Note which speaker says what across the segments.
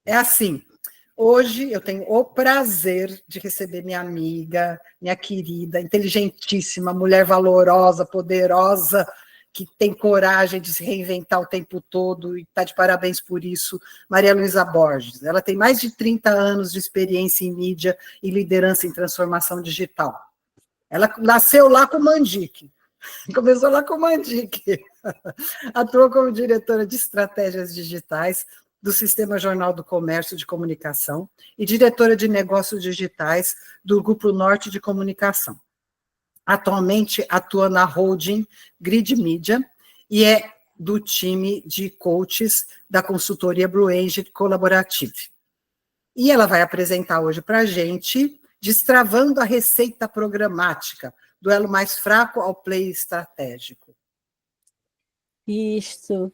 Speaker 1: É assim, hoje eu tenho o prazer de receber minha amiga, minha querida, inteligentíssima, mulher valorosa, poderosa, que tem coragem de se reinventar o tempo todo e está de parabéns por isso, Maria Luísa Borges. Ela tem mais de 30 anos de experiência em mídia e liderança em transformação digital. Ela nasceu lá com o Mandique, começou lá com o Mandique. Atuou como diretora de estratégias digitais do Sistema Jornal do Comércio de Comunicação e diretora de negócios digitais do Grupo Norte de Comunicação. Atualmente atua na holding Grid Media e é do time de coaches da consultoria Blue Angel Collaborative. E ela vai apresentar hoje para a gente Destravando a Receita Programática, do elo mais fraco ao play estratégico.
Speaker 2: Isso.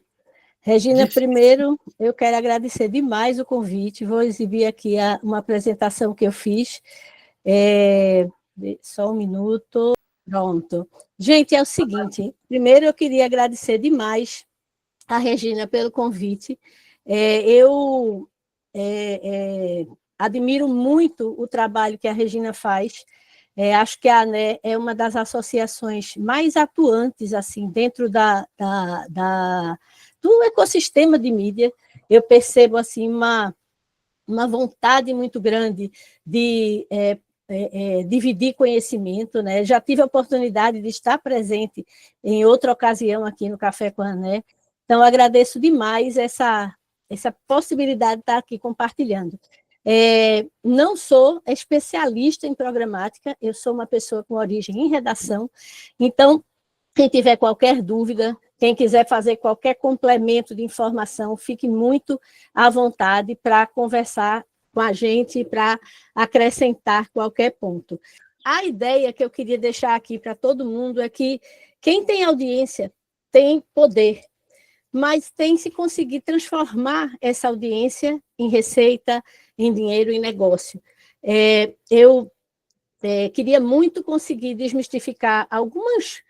Speaker 2: Regina, primeiro, eu quero agradecer demais o convite. Vou exibir aqui uma apresentação que eu fiz. Só um minuto. Pronto. Gente, é o seguinte, primeiro eu queria agradecer demais a Regina pelo convite. Eu admiro muito o trabalho que a Regina faz. Acho que a ANE é uma das associações mais atuantes assim, dentro do ecossistema de mídia. Eu percebo assim, uma vontade muito grande de dividir conhecimento, né? Já tive a oportunidade de estar presente em outra ocasião aqui no Café com a ANE, então agradeço demais essa possibilidade de estar aqui compartilhando. Não sou especialista em programática, eu sou uma pessoa com origem em redação, então, quem tiver qualquer dúvida, quem quiser fazer qualquer complemento de informação, fique muito à vontade para conversar com a gente, para acrescentar qualquer ponto. A ideia que eu queria deixar aqui para todo mundo é que quem tem audiência tem poder, mas tem que conseguir transformar essa audiência em receita, em dinheiro, em negócio. Eu queria muito conseguir desmistificar alguns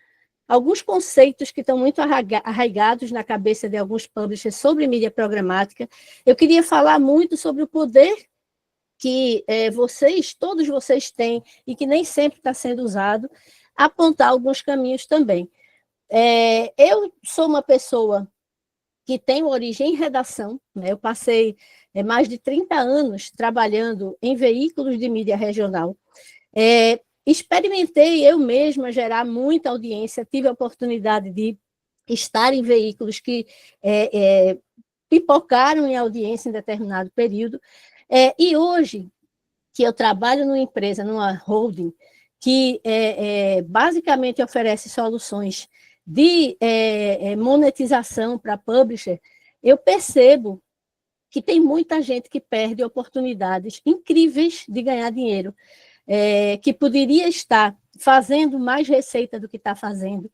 Speaker 2: conceitos que estão muito arraigados na cabeça de alguns publishers sobre mídia programática. Eu queria falar muito sobre o poder que todos vocês têm e que nem sempre está sendo usado, apontar alguns caminhos também. Eu sou uma pessoa que tem origem em redação, né? Eu passei mais de 30 anos trabalhando em veículos de mídia regional. Experimentei eu mesma gerar muita audiência, tive a oportunidade de estar em veículos que pipocaram em audiência em determinado período, e hoje, que eu trabalho numa empresa, numa holding, que basicamente oferece soluções de monetização para publisher, eu percebo que tem muita gente que perde oportunidades incríveis de ganhar dinheiro, que poderia estar fazendo mais receita do que está fazendo.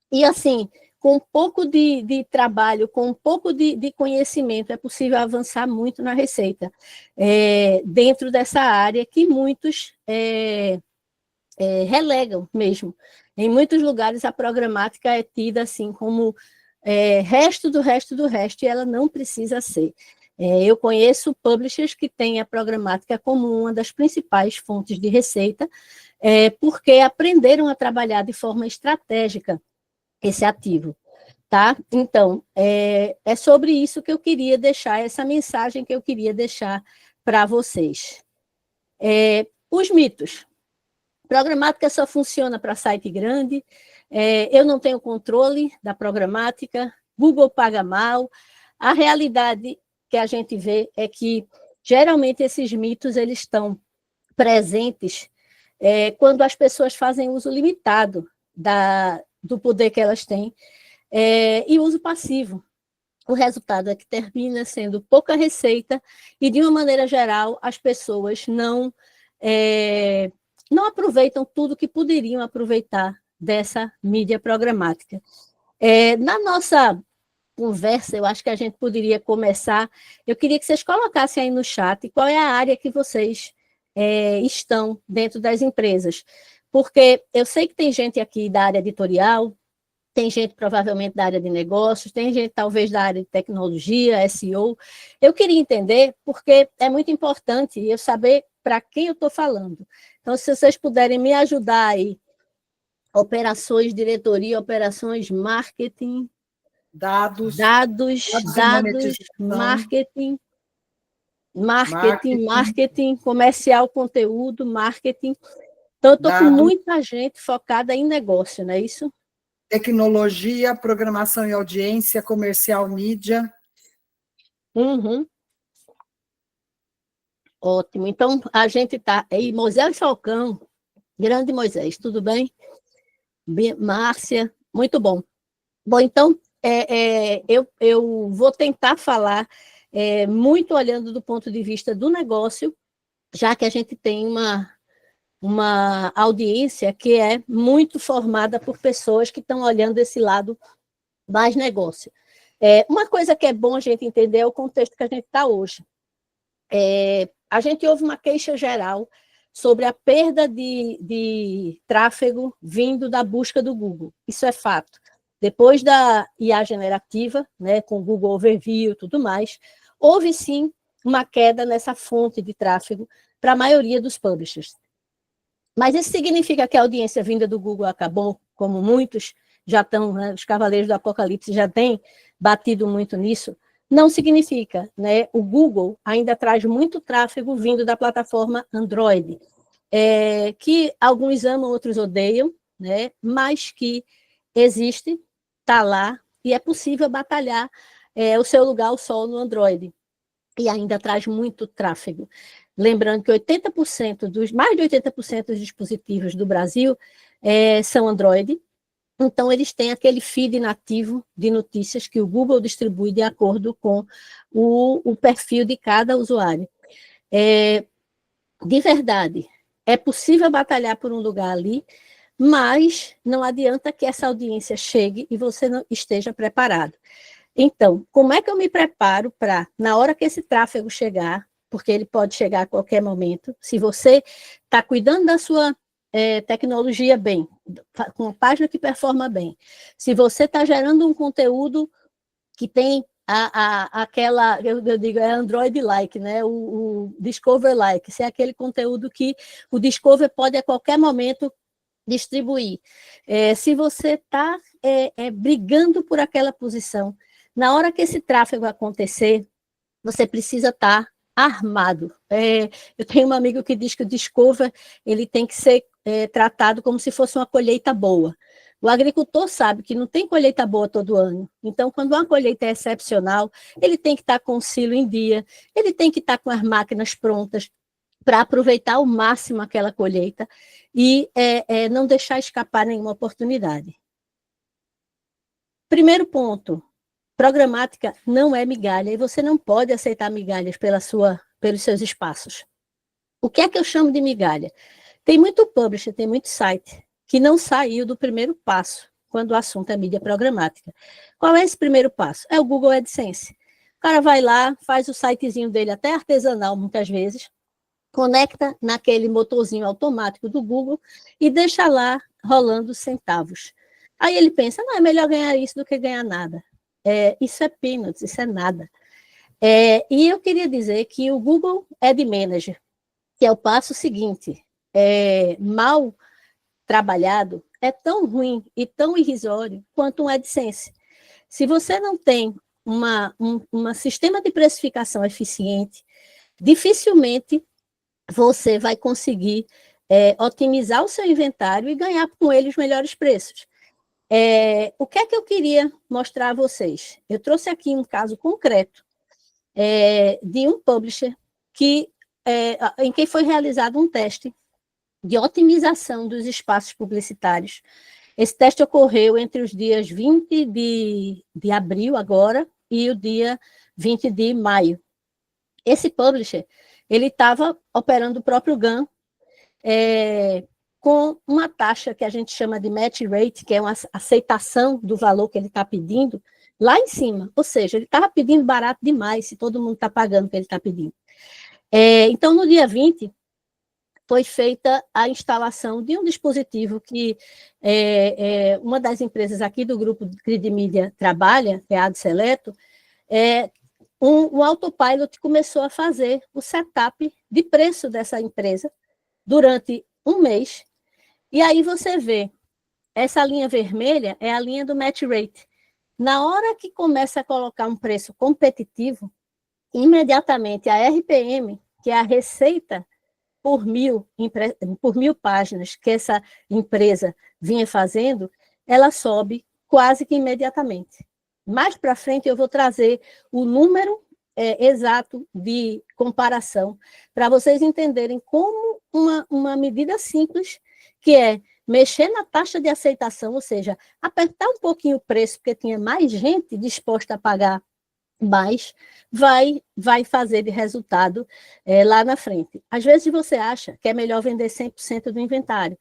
Speaker 2: E, assim, com um pouco de trabalho, com um pouco de conhecimento, é possível avançar muito na receita, dentro dessa área que muitos relegam mesmo. Em muitos lugares, a programática é tida assim como resto do resto do resto, e ela não precisa ser. Eu conheço publishers que têm a programática como uma das principais fontes de receita, porque aprenderam a trabalhar de forma estratégica esse ativo. Tá? Então, é sobre isso que eu queria deixar, essa mensagem que eu queria deixar para vocês. Os mitos. Programática só funciona para site grande, eu não tenho controle da programática, Google paga mal. A realidade que a gente vê é que, geralmente, esses mitos eles estão presentes quando as pessoas fazem uso limitado do poder que elas têm, e uso passivo. O resultado é que termina sendo pouca receita e, de uma maneira geral, as pessoas não aproveitam tudo que poderiam aproveitar dessa mídia programática. Na nossa conversa, eu acho que a gente poderia começar. Eu queria que vocês colocassem aí no chat qual é a área que vocês estão dentro das empresas, porque eu sei que tem gente aqui da área editorial, tem gente provavelmente da área de negócios, tem gente talvez da área de tecnologia, SEO. Eu queria entender, porque é muito importante eu saber para quem eu estou falando. Então, se vocês puderem me ajudar aí, operações, diretoria, operações, marketing,
Speaker 1: Dados e monetização,
Speaker 2: marketing, comercial, conteúdo, marketing. Então, eu estou com
Speaker 1: dados,
Speaker 2: muita gente focada em negócio, não é isso?
Speaker 1: tecnologia, programação e audiência, comercial, mídia.
Speaker 2: Uhum. Ótimo. Então, a gente está aí, Moisés Falcão, grande Moisés, tudo bem? Márcia, muito bom. Bom, então, eu vou tentar falar muito olhando do ponto de vista do negócio, já que a gente tem uma audiência que é muito formada por pessoas que estão olhando esse lado mais negócio. Uma coisa que é bom a gente entender é o contexto que a gente está hoje. A gente ouve uma queixa geral sobre a perda de tráfego vindo da busca do Google. Isso é fato. Depois da IA generativa, né, com o Google Overview e tudo mais, houve sim uma queda nessa fonte de tráfego para a maioria dos publishers. Mas isso significa que a audiência vinda do Google acabou, como muitos já estão, né, os Cavaleiros do Apocalipse já têm batido muito nisso? Não significa, né? O Google ainda traz muito tráfego vindo da plataforma Android, que alguns amam, outros odeiam, né? Mas que existe, está lá, e é possível batalhar o seu lugar ao sol no Android, e ainda traz muito tráfego. Lembrando que mais de 80% dos dispositivos do Brasil são Android, então eles têm aquele feed nativo de notícias que o Google distribui de acordo com o perfil de cada usuário. De verdade, é possível batalhar por um lugar ali, mas não adianta que essa audiência chegue e você não esteja preparado. Então, como é que eu me preparo para, na hora que esse tráfego chegar, porque ele pode chegar a qualquer momento, se você está cuidando da sua tecnologia bem, com uma página que performa bem, se você está gerando um conteúdo que tem aquela, eu digo, é Android-like, né? O Discover-like, se é aquele conteúdo que o Discover pode a qualquer momento distribuir. Se você está brigando por aquela posição, na hora que esse tráfego acontecer, você precisa estar armado. Eu tenho um amigo que diz que o Discover ele tem que ser tratado como se fosse uma colheita boa. O agricultor sabe que não tem colheita boa todo ano. Então, quando uma colheita é excepcional, ele tem que estar com o silo em dia, ele tem que estar com as máquinas prontas para aproveitar ao máximo aquela colheita e não deixar escapar nenhuma oportunidade. Primeiro ponto, programática não é migalha e você não pode aceitar migalhas pelos seus espaços. O que é que eu chamo de migalha? Tem muito publisher, tem muito site que não saiu do primeiro passo quando o assunto é mídia programática. Qual é esse primeiro passo? É o Google AdSense. O cara vai lá, faz o sitezinho dele até artesanal muitas vezes, conecta naquele motorzinho automático do Google e deixa lá rolando centavos. Aí ele pensa, não, é melhor ganhar isso do que ganhar nada. Isso é peanuts, isso é nada. E eu queria dizer que o Google Ad Manager, que é o passo seguinte, mal trabalhado, é tão ruim e tão irrisório quanto um AdSense. Se você não tem um sistema de precificação eficiente, dificilmente você vai conseguir otimizar o seu inventário e ganhar com ele os melhores preços. O que é que eu queria mostrar a vocês? Eu trouxe aqui um caso concreto de um publisher em que foi realizado um teste de otimização dos espaços publicitários. Esse teste ocorreu entre os dias 20 de abril agora e o dia 20 de maio. Esse publisher, ele estava operando o próprio GAN com uma taxa que a gente chama de match rate, que é uma aceitação do valor que ele está pedindo, lá em cima. Ou seja, ele estava pedindo barato demais, se todo mundo está pagando o que ele está pedindo. Então, no dia 20, foi feita a instalação de um dispositivo que uma das empresas aqui do grupo Grid Media trabalha, que é a AdSeleto, o Autopilot começou a fazer o setup de preço dessa empresa durante um mês, e aí você vê, essa linha vermelha é a linha do match rate. Na hora que começa a colocar um preço competitivo, imediatamente a RPM, que é a receita por mil páginas que essa empresa vinha fazendo, ela sobe quase que imediatamente. Mais para frente eu vou trazer o número exato de comparação para vocês entenderem como uma medida simples, que é mexer na taxa de aceitação, ou seja, apertar um pouquinho o preço, porque tinha mais gente disposta a pagar mais, vai fazer de resultado lá na frente. Às vezes você acha que é melhor vender 100% do inventário,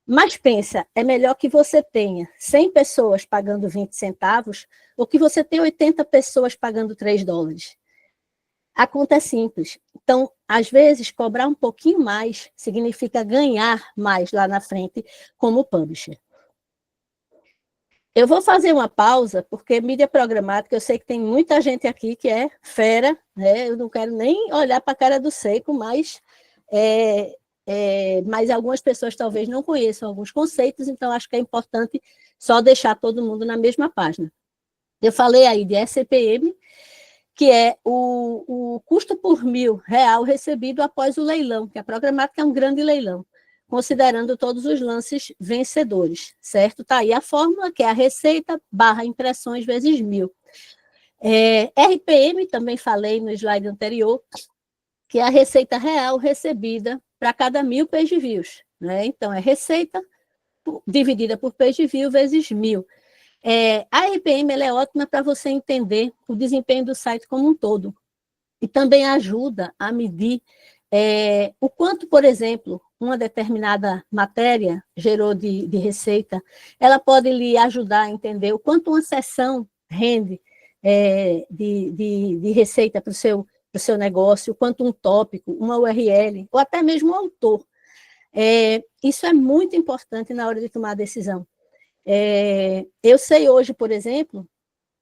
Speaker 2: mas pensa, é melhor que você tenha 100 pessoas pagando 20 centavos ou que você tenha 80 pessoas pagando $3. A conta é simples. Então, às vezes, cobrar um pouquinho mais significa ganhar mais lá na frente como publisher. Eu vou fazer uma pausa, porque mídia programática, eu sei que tem muita gente aqui que é fera, né? Eu não quero nem olhar para a cara do seco, mas algumas pessoas talvez não conheçam alguns conceitos, então acho que é importante só deixar todo mundo na mesma página. Eu falei aí de SPM, que é o custo por R$1.000 recebido após o leilão, que a programática é um grande leilão, considerando todos os lances vencedores, certo? Está aí a fórmula, que é a receita barra impressões vezes 1.000. RPM, também falei no slide anterior, que é a receita real recebida para cada 1.000 page views, né? Então, é receita dividida por page view vezes 1.000. A RPM ela é ótima para você entender o desempenho do site como um todo. E também ajuda a medir o quanto, por exemplo, uma determinada matéria gerou de receita, ela pode lhe ajudar a entender o quanto uma seção rende de receita para o seu negócio, o quanto um tópico, uma URL, ou até mesmo um autor. Isso é muito importante na hora de tomar a decisão. Eu sei hoje, por exemplo,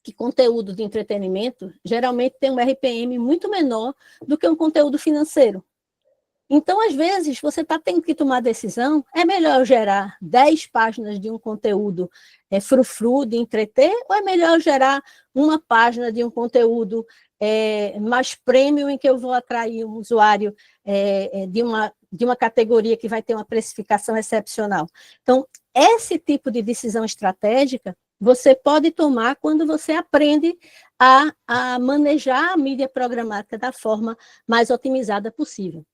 Speaker 2: que conteúdo de entretenimento geralmente tem um RPM muito menor do que um conteúdo financeiro. Então, às vezes, você está tendo que tomar decisão, é melhor gerar 10 páginas de um conteúdo frufru, de entreter, ou é melhor gerar uma página de um conteúdo mais premium, em que eu vou atrair um usuário de uma categoria que vai ter uma precificação excepcional. Então, esse tipo de decisão estratégica você pode tomar quando você aprende a manejar a mídia programática da forma mais otimizada possível.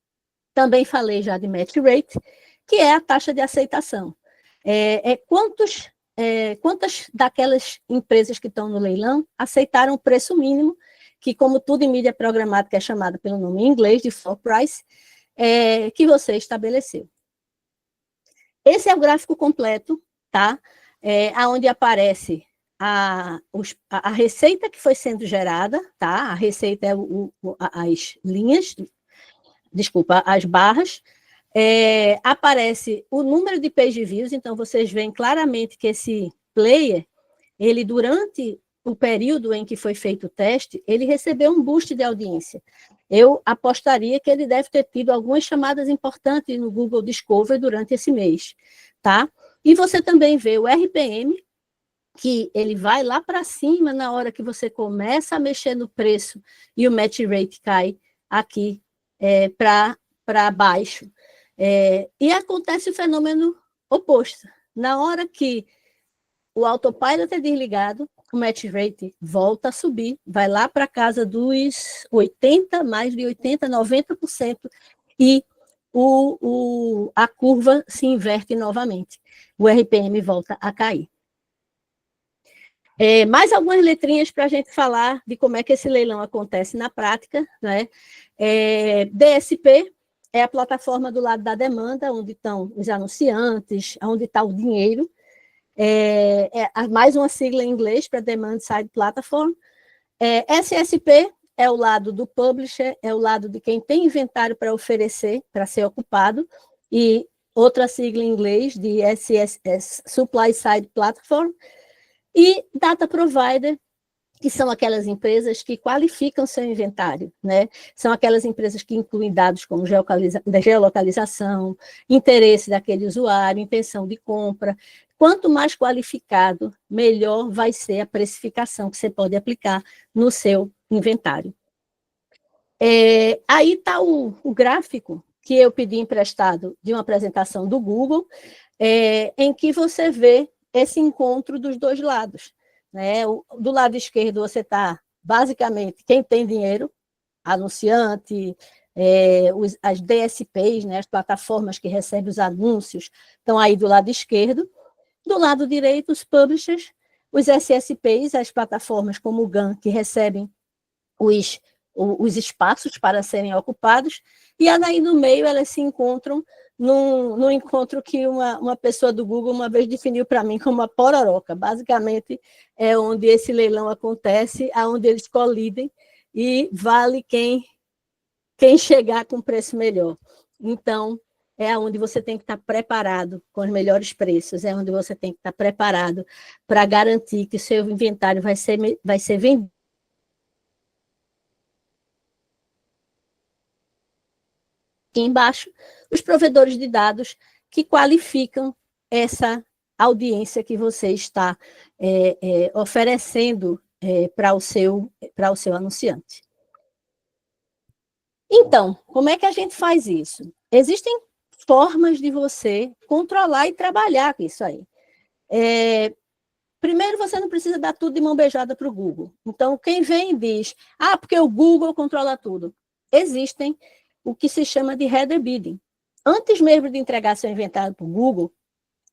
Speaker 2: Também falei já de match rate, que é a taxa de aceitação. Quantas daquelas empresas que estão no leilão aceitaram o preço mínimo, que, como tudo em mídia programática é chamada pelo nome em inglês, de floor price, que você estabeleceu. Esse é o gráfico completo, tá? Onde aparece a receita que foi sendo gerada, tá? A receita é as linhas, desculpa, as barras. Aparece o número de page views, então vocês veem claramente que esse player, ele durante o período em que foi feito o teste, ele recebeu um boost de audiência. Eu apostaria que ele deve ter tido algumas chamadas importantes no Google Discovery durante esse mês, tá? E você também vê o RPM, que ele vai lá para cima na hora que você começa a mexer no preço e o match rate cai aqui para baixo. E acontece o fenômeno oposto. Na hora que o autopilot é desligado, o match rate volta a subir, vai lá para casa dos 80%, mais de 80%, 90%, e a curva se inverte novamente. O RPM volta a cair. Mais algumas letrinhas para a gente falar de como é que esse leilão acontece na prática, né? DSP é a plataforma do lado da demanda, onde estão os anunciantes, onde está o dinheiro. Mais uma sigla em inglês para Demand Side Platform. SSP é o lado do publisher, é o lado de quem tem inventário para oferecer, para ser ocupado, e outra sigla em inglês de SSS, Supply Side Platform, e Data Provider, que são aquelas empresas que qualificam seu inventário, né? São aquelas empresas que incluem dados como geolocalização, interesse daquele usuário, intenção de compra. Quanto mais qualificado, melhor vai ser a precificação que você pode aplicar no seu inventário. Aí está o gráfico que eu pedi emprestado de uma apresentação do Google, em que você vê esse encontro dos dois lados. Né? Do lado esquerdo você está, basicamente, quem tem dinheiro, anunciante, as DSPs, né, as plataformas que recebem os anúncios, estão aí do lado esquerdo. Do lado direito, os publishers, os SSPs, as plataformas como o GAN, que recebem os espaços para serem ocupados, e aí no meio elas se encontram num encontro que uma pessoa do Google uma vez definiu para mim como uma pororoca. Basicamente, é onde esse leilão acontece, aonde eles colidem, e vale quem chegar com preço melhor. Então, é onde você tem que estar preparado com os melhores preços, é onde você tem que estar preparado para garantir que o seu inventário vai ser vendido. Aqui embaixo, os provedores de dados que qualificam essa audiência que você está oferecendo para o seu anunciante. Então, como é que a gente faz isso? Existem formas de você controlar e trabalhar com isso aí. Primeiro, você não precisa dar tudo de mão beijada para o Google. Então, quem vem e diz, porque o Google controla tudo. Existem o que se chama de header bidding. Antes mesmo de entregar seu inventário para o Google,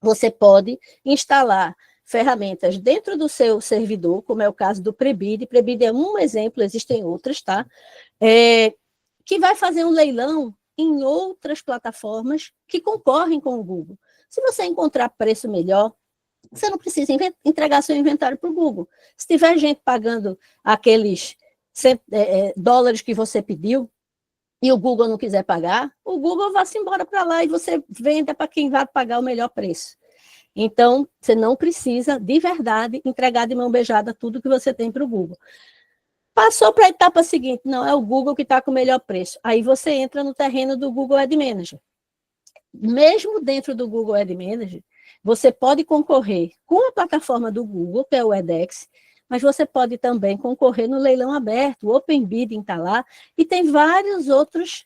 Speaker 2: você pode instalar ferramentas dentro do seu servidor, como é o caso do Prebid. Prebid é um exemplo, existem outras, tá? Que vai fazer um leilão em outras plataformas que concorrem com o Google. Se você encontrar preço melhor, você não precisa entregar seu inventário para o Google. Se tiver gente pagando aqueles dólares que você pediu, e o Google não quiser pagar, o Google vai-se embora para lá e você venda para quem vai pagar o melhor preço. Então, você não precisa, de verdade, entregar de mão beijada tudo que você tem para o Google. Passou para a etapa seguinte, não, é o Google que está com o melhor preço. Aí você entra no terreno do Google Ad Manager. Mesmo dentro do Google Ad Manager, você pode concorrer com a plataforma do Google, que é o edX, mas você pode também concorrer no leilão aberto, o Open Bidding está lá, e tem vários outros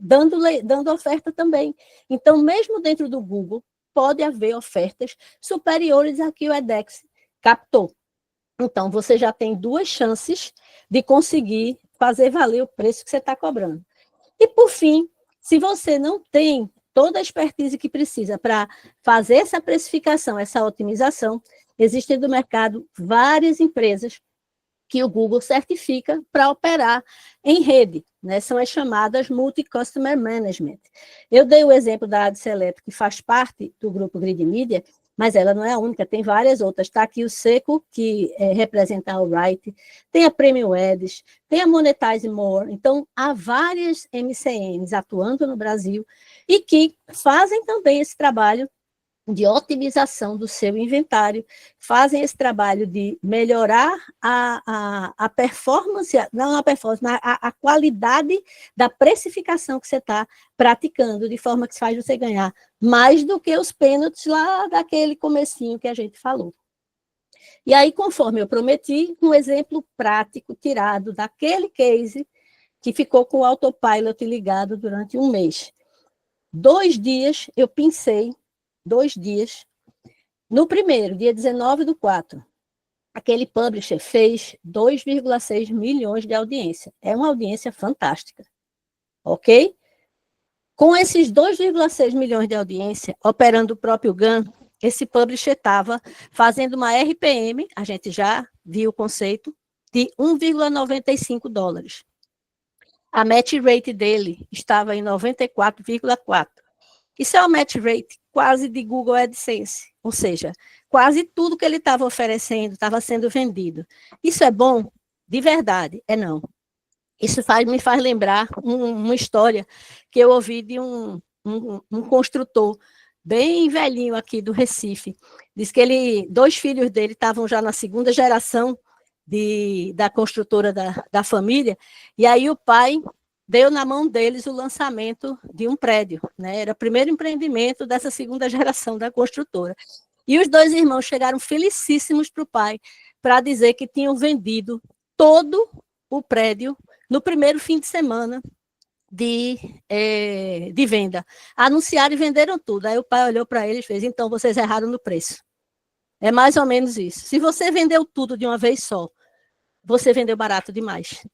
Speaker 2: dando oferta também. Então, mesmo dentro do Google, pode haver ofertas superiores a que o edX captou. Então, você já tem duas chances de conseguir fazer valer o preço que você está cobrando. E, por fim, se você não tem toda a expertise que precisa para fazer essa precificação, essa otimização, existem no mercado várias empresas que o Google certifica para operar em rede, né? São as chamadas Multi-Customer Management. Eu dei o exemplo da AdSelect, que faz parte do grupo Grid Media, mas ela não é a única, tem várias outras. Está aqui o Seco, que representa a Alright, tem a Premium Ads, tem a Monetize More. Então, há várias MCNs atuando no Brasil e que fazem também esse trabalho de otimização do seu inventário, fazem esse trabalho de melhorar a performance, não a performance, mas a qualidade da precificação que você está praticando, de forma que faz você ganhar mais do que os pênaltis lá daquele comecinho que a gente falou. E aí, conforme eu prometi, um exemplo prático tirado daquele case que ficou com o autopilot ligado durante um mês. 2 dias eu pensei, 2 dias. No primeiro, dia 19/4, aquele publisher fez 2,6 milhões de audiência. É uma audiência fantástica, ok? Com esses 2,6 milhões de audiência, operando o próprio GAN, esse publisher estava fazendo uma RPM, a gente já viu o conceito, de $1,95. A match rate dele estava em 94,4. Isso é uma match rate quase de Google AdSense, ou seja, quase tudo que ele estava oferecendo estava sendo vendido. Isso é bom? de verdade, não. Isso me faz lembrar uma história que eu ouvi de um construtor bem velhinho aqui do Recife. Diz que 2 filhos dele estavam já na segunda geração da construtora da família, e aí o pai deu na mão deles o lançamento de um prédio, né? Era o primeiro empreendimento dessa segunda geração da construtora. E os 2 irmãos chegaram felicíssimos para o pai, para dizer que tinham vendido todo o prédio no primeiro fim de semana de venda. Anunciaram e venderam tudo. Aí o pai olhou para eles e fez: então vocês erraram no preço. É mais ou menos isso. Se você vendeu tudo de uma vez só, você vendeu barato demais.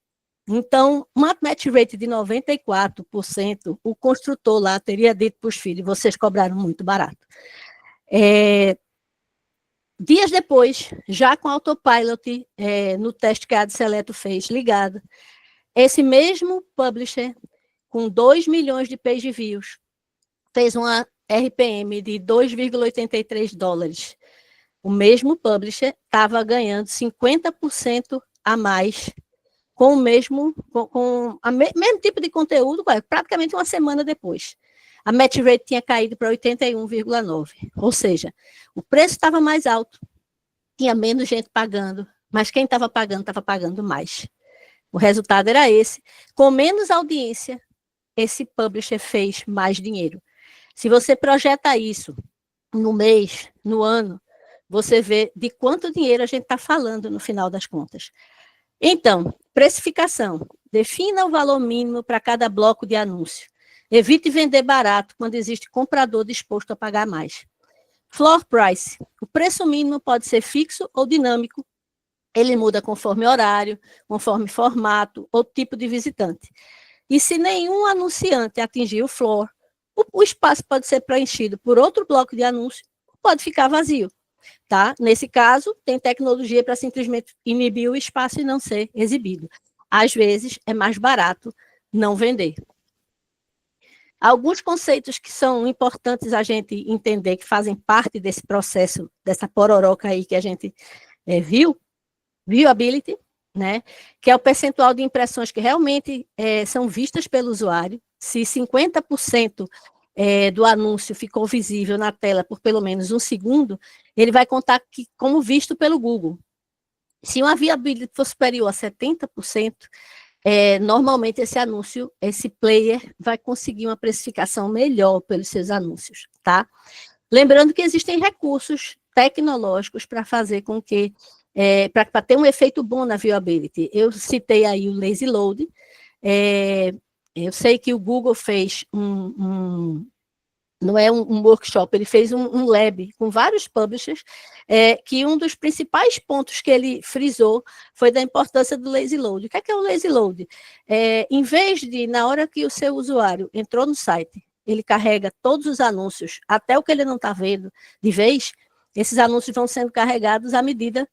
Speaker 2: Então, uma match rate de 94%, o construtor lá teria dito para os filhos: vocês cobraram muito barato. Dias depois, já com Autopilot, no teste que a Adceleto fez, ligado, esse mesmo publisher, com 2 milhões de page views, fez uma RPM de $2,83. O mesmo publisher estava ganhando 50% a mais com o mesmo tipo de conteúdo, praticamente uma semana depois. A match rate tinha caído para 81,9%. Ou seja, o preço estava mais alto, tinha menos gente pagando, mas quem estava pagando mais. O resultado era esse. Com menos audiência, esse publisher fez mais dinheiro. Se você projeta isso no mês, no ano, você vê de quanto dinheiro a gente está falando no final das contas. Então, precificação. Defina o valor mínimo para cada bloco de anúncio. Evite vender barato quando existe comprador disposto a pagar mais. Floor price. O preço mínimo pode ser fixo ou dinâmico. Ele muda conforme horário, conforme formato ou tipo de visitante. E se nenhum anunciante atingir o floor, o espaço pode ser preenchido por outro bloco de anúncio, pode ficar vazio. Tá? Nesse caso, tem tecnologia para simplesmente inibir o espaço e não ser exibido. Às vezes, é mais barato não vender. Alguns conceitos que são importantes a gente entender, que fazem parte desse processo, dessa pororoca aí que a gente viu, viewability, né? Que é o percentual de impressões que realmente são vistas pelo usuário. Se 50% do anúncio ficou visível na tela por pelo menos 1 segundo, ele vai contar como visto pelo Google. Se uma viability for superior a 70%, normalmente esse anúncio, esse player vai conseguir uma precificação melhor pelos seus anúncios, tá? Lembrando que existem recursos tecnológicos para fazer com que, para ter um efeito bom na viewability. Eu citei aí o lazy load. Eu sei que o Google fez não é um workshop, ele fez um lab com vários publishers, que um dos principais pontos que ele frisou foi da importância do lazy load. O que é o lazy load? Em vez de, na hora que o seu usuário entrou no site, ele carrega todos os anúncios, até o que ele não está vendo de vez, esses anúncios vão sendo carregados à medida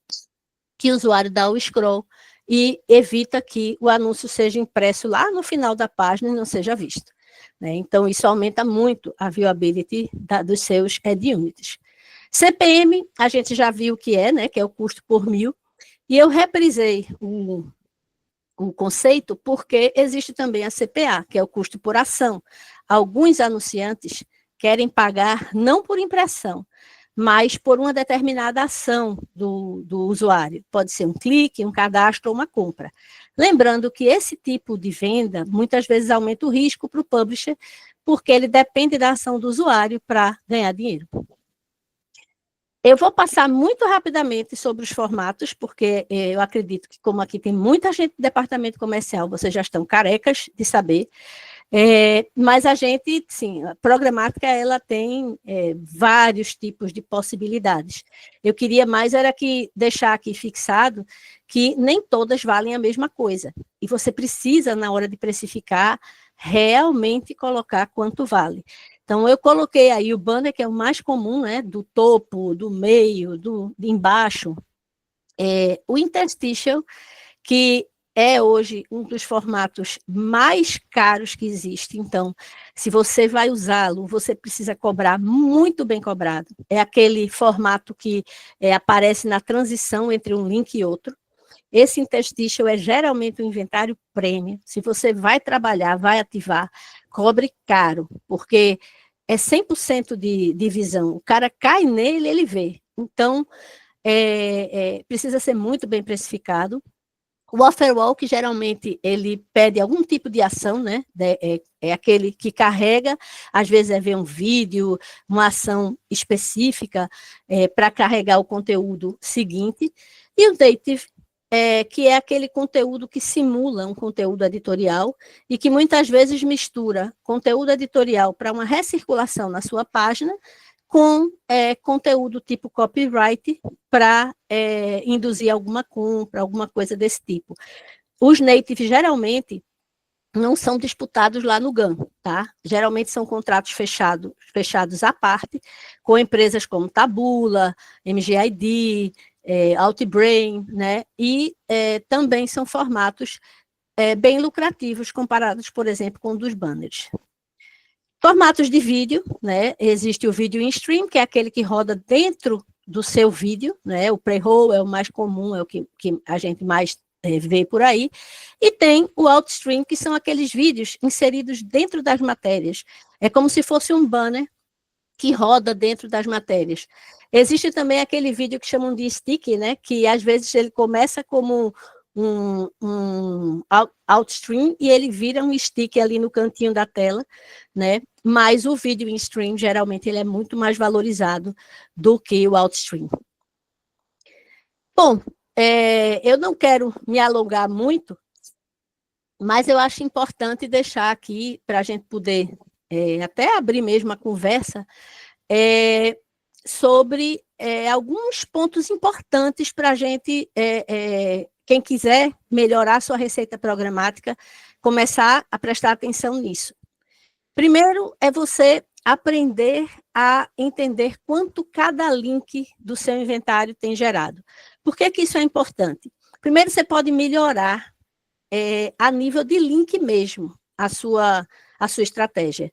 Speaker 2: que o usuário dá o scroll e evita que o anúncio seja impresso lá no final da página e não seja visto. Né? Então, isso aumenta muito a viewability dos seus ad units. CPM, a gente já viu o que né? Que é o custo por mil, e eu reprisei o conceito porque existe também a CPA, que é o custo por ação. Alguns anunciantes querem pagar não por impressão, mas por uma determinada ação do usuário. Pode ser um clique, um cadastro ou uma compra. Lembrando que esse tipo de venda, muitas vezes, aumenta o risco para o publisher, porque ele depende da ação do usuário para ganhar dinheiro. Eu vou passar muito rapidamente sobre os formatos, porque eu acredito que, como aqui tem muita gente do departamento comercial, vocês já estão carecas de saber. Mas a gente, sim, a programática, ela tem vários tipos de possibilidades. Eu queria mais era deixar aqui fixado que nem todas valem a mesma coisa. E você precisa, na hora de precificar, realmente colocar quanto vale. Então, eu coloquei aí o banner, que é o mais comum, né, do topo, do meio, de embaixo. O interstitial, que é hoje um dos formatos mais caros que existe. Então, se você vai usá-lo, você precisa cobrar muito bem cobrado. É aquele formato que aparece na transição entre um link e outro. Esse interstitial é geralmente um inventário premium. Se você vai trabalhar, vai ativar, cobre caro, porque é 100% de visão. O cara cai nele, ele vê. Então, precisa ser muito bem precificado. O offerwall, que geralmente ele pede algum tipo de ação, né? É aquele que carrega, às vezes é ver um vídeo, uma ação específica para carregar o conteúdo seguinte. E o native, que é aquele conteúdo que simula um conteúdo editorial e que muitas vezes mistura conteúdo editorial para uma recirculação na sua página com conteúdo tipo copyright para induzir alguma compra, alguma coisa desse tipo. Os natives, geralmente, não são disputados lá no GAN, tá? Geralmente são contratos fechados à parte, com empresas como Taboola, MGID, Outbrain, né? E também são formatos bem lucrativos comparados, por exemplo, com o dos banners. Formatos de vídeo, né? Existe o vídeo in stream, que é aquele que roda dentro do seu vídeo, né? O pre-roll é o mais comum, é o que a gente mais vê por aí. E tem o outstream, que são aqueles vídeos inseridos dentro das matérias. É como se fosse um banner que roda dentro das matérias. Existe também aquele vídeo que chamam de stick, né? Que às vezes ele começa como um outstream e ele vira um stick ali no cantinho da tela, né? Mas o vídeo in stream, geralmente, ele é muito mais valorizado do que o outstream. Bom, eu não quero me alongar muito, mas eu acho importante deixar aqui, para a gente poder até abrir mesmo a conversa, sobre alguns pontos importantes para a gente, quem quiser melhorar sua receita programática, começar a prestar atenção nisso. Primeiro é você aprender a entender quanto cada link do seu inventário tem gerado. Por que isso é importante? Primeiro, você pode melhorar a nível de link mesmo a sua estratégia.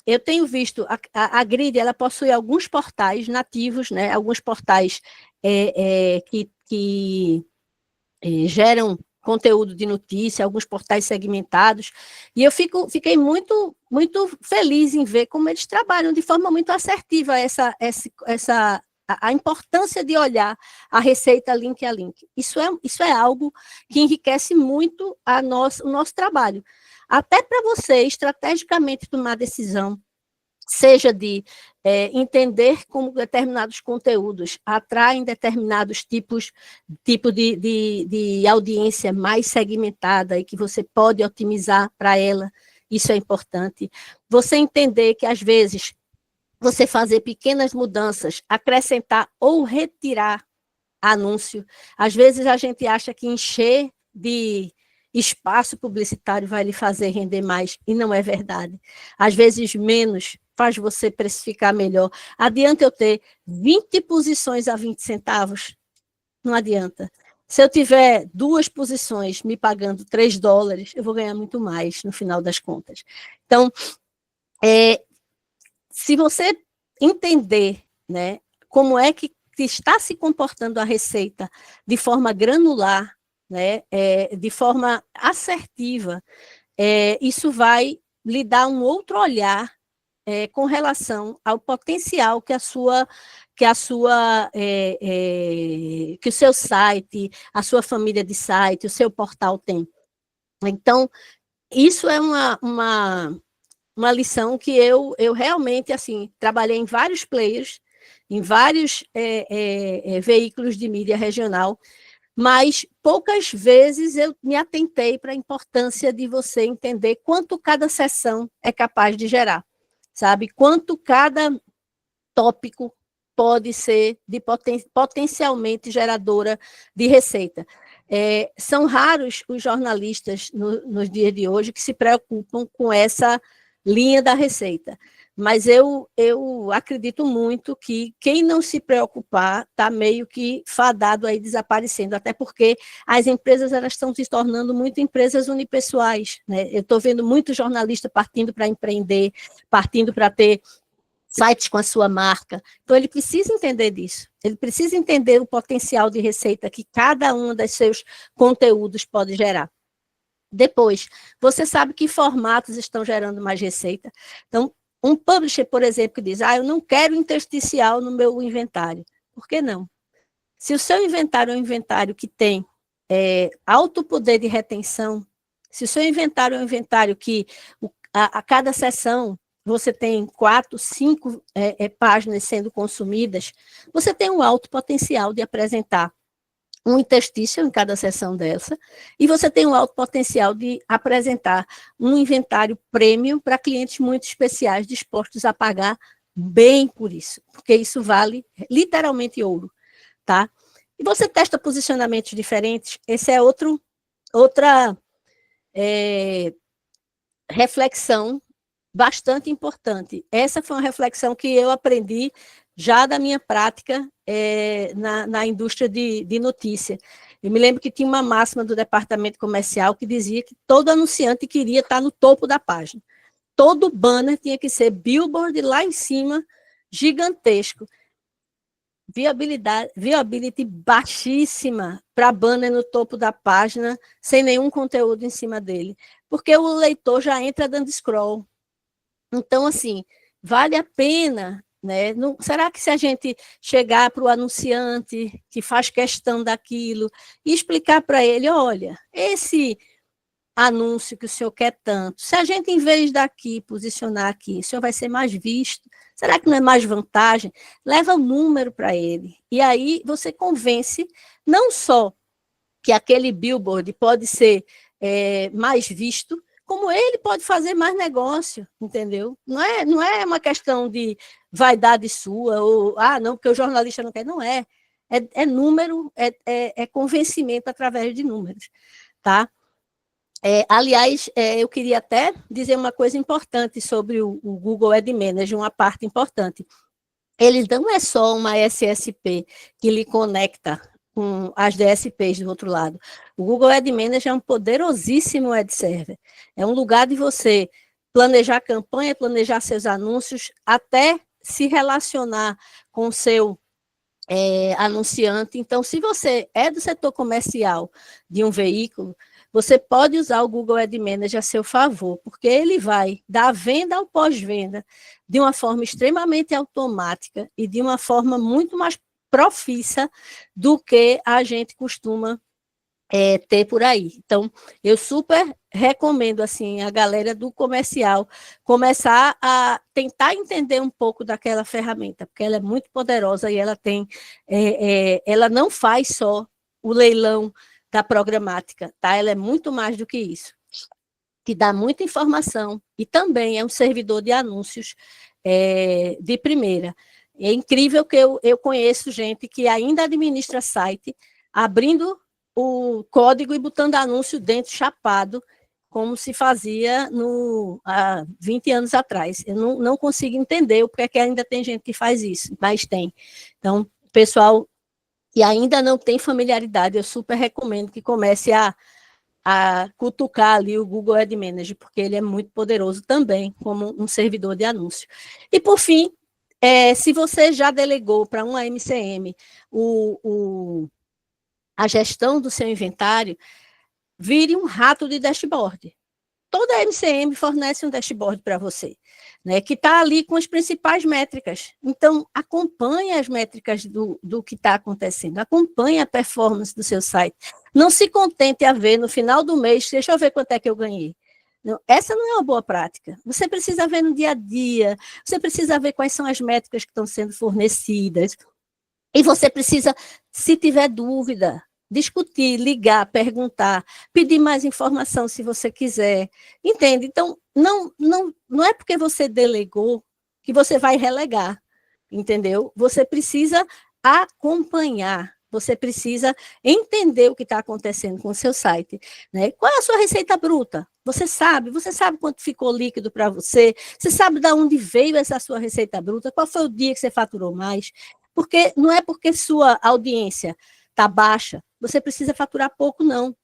Speaker 2: Eu tenho visto, a Grid, ela possui alguns portais nativos, né, alguns portais que geram conteúdo de notícia, alguns portais segmentados, e eu fiquei muito, muito feliz em ver como eles trabalham de forma muito assertiva a importância de olhar a receita link a link. Isso é algo que enriquece muito o nosso trabalho. Até para você, estrategicamente, tomar decisão, seja de entender como determinados conteúdos atraem determinados tipo de audiência mais segmentada e que você pode otimizar para ela, isso é importante. Você entender que, às vezes, você fazer pequenas mudanças, acrescentar ou retirar anúncio. Às vezes a gente acha que encher de espaço publicitário vai lhe fazer render mais, e não é verdade. Às vezes menos faz você precificar melhor. Adianta eu ter 20 posições a 20 centavos? Não adianta. Se eu tiver 2 posições me pagando $3, eu vou ganhar muito mais no final das contas. Então, se você entender, né, como é que está se comportando a receita de forma granular, né, de forma assertiva, isso vai lhe dar um outro olhar com relação ao potencial que que o seu site, a sua família de site, o seu portal tem. Então, isso é uma lição que eu realmente, assim, trabalhei em vários players, em vários veículos de mídia regional, mas poucas vezes eu me atentei para a importância de você entender quanto cada sessão é capaz de gerar, sabe? Quanto cada tópico pode ser potencialmente geradora de receita. São raros os jornalistas nos dias de hoje que se preocupam com essa linha da receita, mas eu acredito muito que quem não se preocupar está meio que fadado aí desaparecendo, até porque as empresas elas estão se tornando muito empresas unipessoais, né? Eu estou vendo muitos jornalistas partindo para empreender, partindo para ter sites com a sua marca. Então, ele precisa entender disso. Ele precisa entender o potencial de receita que cada um dos seus conteúdos pode gerar. Depois, você sabe que formatos estão gerando mais receita. Então, um publisher, por exemplo, que diz, eu não quero intersticial no meu inventário. Por que não? Se o seu inventário é um inventário que tem alto poder de retenção, se o seu inventário é um inventário que a cada sessão você tem 4, 5 páginas sendo consumidas, você tem um alto potencial de apresentar um interstício em cada sessão dessa, e você tem um alto potencial de apresentar um inventário premium para clientes muito especiais, dispostos a pagar bem por isso, porque isso vale literalmente ouro, tá? E você testa posicionamentos diferentes, esse é outra reflexão bastante importante. Essa foi uma reflexão que eu aprendi já da minha prática na indústria de notícia. Eu me lembro que tinha uma máxima do departamento comercial que dizia que todo anunciante queria estar no topo da página. Todo banner tinha que ser billboard lá em cima, gigantesco. Viability baixíssima para banner no topo da página, sem nenhum conteúdo em cima dele, porque o leitor já entra dando scroll. Então, assim, vale a pena, né? Não, será que se a gente chegar para o anunciante que faz questão daquilo e explicar para ele, olha, esse anúncio que o senhor quer tanto, se a gente, em vez daqui, posicionar aqui, o senhor vai ser mais visto, será que não é mais vantagem? Leva o número para ele. E aí você convence, não só que aquele billboard pode ser mais visto, como ele pode fazer mais negócio, entendeu? Não é uma questão de vaidade sua, ou, não, porque o jornalista não quer, não é. É número, é convencimento através de números, tá? Aliás, eu queria até dizer uma coisa importante sobre o Google Ad Manager, uma parte importante. Ele não é só uma SSP que lhe conecta com as DSPs do outro lado. O Google Ad Manager é um poderosíssimo ad server. É um lugar de você planejar campanha, planejar seus anúncios, até se relacionar com o seu anunciante. Então, se você é do setor comercial de um veículo, você pode usar o Google Ad Manager a seu favor, porque ele vai da venda ao pós-venda de uma forma extremamente automática e de uma forma muito mais profissa do que a gente costuma ter por aí. Então, eu super recomendo assim, a galera do comercial começar a tentar entender um pouco daquela ferramenta, porque ela é muito poderosa e ela tem, ela não faz só o leilão da programática, tá? Ela é muito mais do que isso, que dá muita informação e também é um servidor de anúncios de primeira. É incrível que eu conheço gente que ainda administra site, abrindo o código e botando anúncio dentro, chapado, como se fazia há 20 anos atrás. Eu não consigo entender o porquê que ainda tem gente que faz isso, mas tem. Então, pessoal que ainda não tem familiaridade, eu super recomendo que comece a cutucar ali o Google Ad Manager, porque ele é muito poderoso também, como um servidor de anúncio. E, por fim, se você já delegou para uma MCM a gestão do seu inventário, vire um rato de dashboard. Toda MCM fornece um dashboard para você, né, que está ali com as principais métricas. Então, acompanhe as métricas do que está acontecendo, acompanhe a performance do seu site. Não se contente a ver no final do mês, deixa eu ver quanto é que eu ganhei. Não, essa não é uma boa prática. Você precisa ver no dia a dia, você precisa ver quais são as métricas que estão sendo fornecidas, e você precisa, se tiver dúvida, discutir, ligar, perguntar, pedir mais informação se você quiser, entende? Então, não é porque você delegou que você vai relegar, entendeu? Você precisa acompanhar, você precisa entender o que está acontecendo com o seu site, né? Qual é a sua receita bruta? Você sabe quanto ficou líquido para você sabe de onde veio essa sua receita bruta, qual foi o dia que você faturou mais, porque não é porque sua audiência está baixa, você precisa faturar pouco, não.